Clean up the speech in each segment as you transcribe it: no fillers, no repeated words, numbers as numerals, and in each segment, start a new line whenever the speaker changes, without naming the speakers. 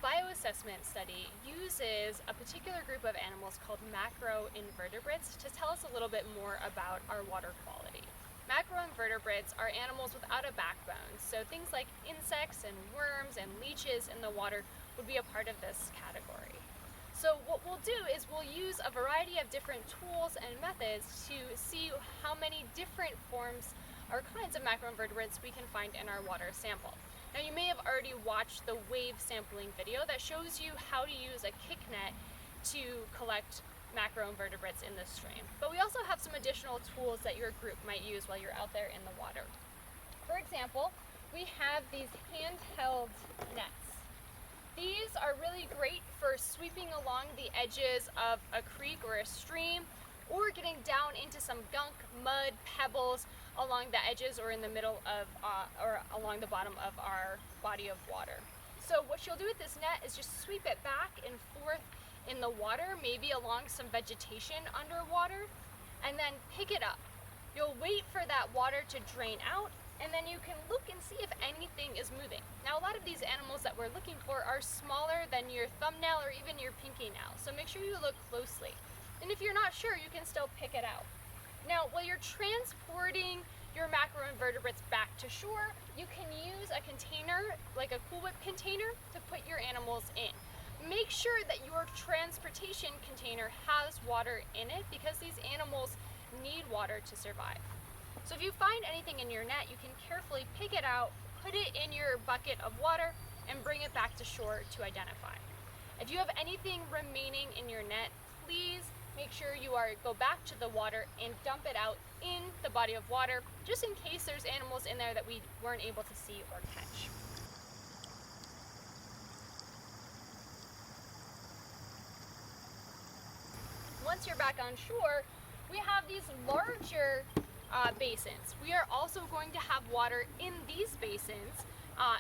bioassessment study uses a particular group of animals called macroinvertebrates to tell us a little bit more about our water quality. Macroinvertebrates are animals without a backbone, so things like insects and worms and leeches in the water would be a part of this category. So what we'll do is we'll use a variety of different tools and methods to see how many different forms or kinds of macroinvertebrates we can find in our water sample. Now you may have already watched the wave sampling video that shows you how to use a kick net to collect macroinvertebrates in the stream. But we also have some additional tools that your group might use while you're out there in the water. For example, we have these handheld nets. These are really great for sweeping along the edges of a creek or a stream, or getting down into some gunk, mud, pebbles along the edges or in the middle of or along the bottom of our body of water. So what you'll do with this net is just sweep it back and forth in the water, maybe along some vegetation underwater, and then pick it up. You'll wait for that water to drain out, and then you can look and see if anything is moving. Now a lot of these animals that we're looking for are smaller than your thumbnail or even your pinky nail, so make sure you look closely. And if you're not sure, you can still pick it out. Now, while you're transporting your macroinvertebrates back to shore, you can use a container, like a Cool Whip container, to put your animals in. Make sure that your transportation container has water in it because these animals need water to survive. So if you find anything in your net, you can carefully pick it out, put it in your bucket of water, and bring it back to shore to identify. If you have anything remaining in your net, please make sure you go back to the water and dump it out in the body of water, just in case there's animals in there that we weren't able to see or catch. Once you're back on shore, we have these larger basins. We are also going to have water in these basins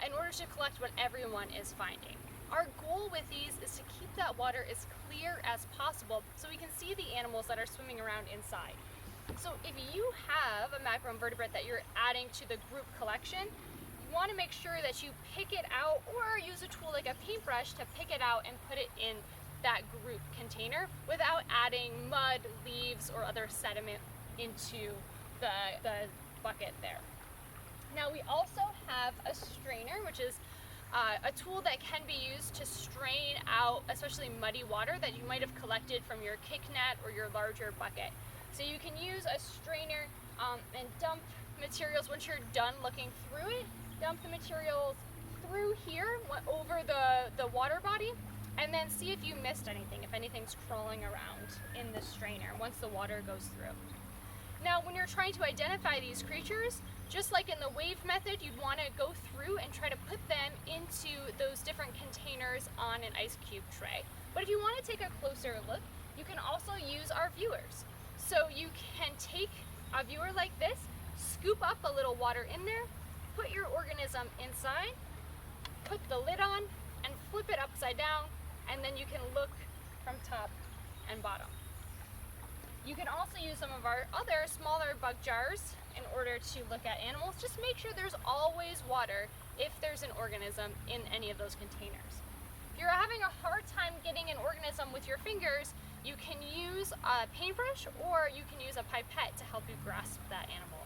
in order to collect what everyone is finding. Our goal with these is to keep that water as clear as possible so we can see the animals that are swimming around inside. So if you have a macroinvertebrate that you're adding to the group collection, you want to make sure that you pick it out or use a tool like a paintbrush to pick it out and put it in that group container without adding mud, leaves, or other sediment into the bucket there. Now we also have a strainer, which is a tool that can be used to strain out especially muddy water that you might have collected from your kick net or your larger bucket. So you can use a strainer and dump materials. Once you're done looking through it, dump the materials through here over the water body, and then see if you missed anything, if anything's crawling around in the strainer once the water goes through. Now when you're trying to identify these creatures, just like in the wave method, you'd want to go through and try to put them into those different containers on an ice cube tray. But if you want to take a closer look, you can also use our viewers. So you can take a viewer like this, scoop up a little water in there, put your organism inside, put the lid on, and flip it upside down, and then you can look from top and bottom. You can also use some of our other smaller bug jars in order to look at animals. Just make sure there's always water if there's an organism in any of those containers. If you're having a hard time getting an organism with your fingers, you can use a paintbrush or you can use a pipette to help you grasp that animal.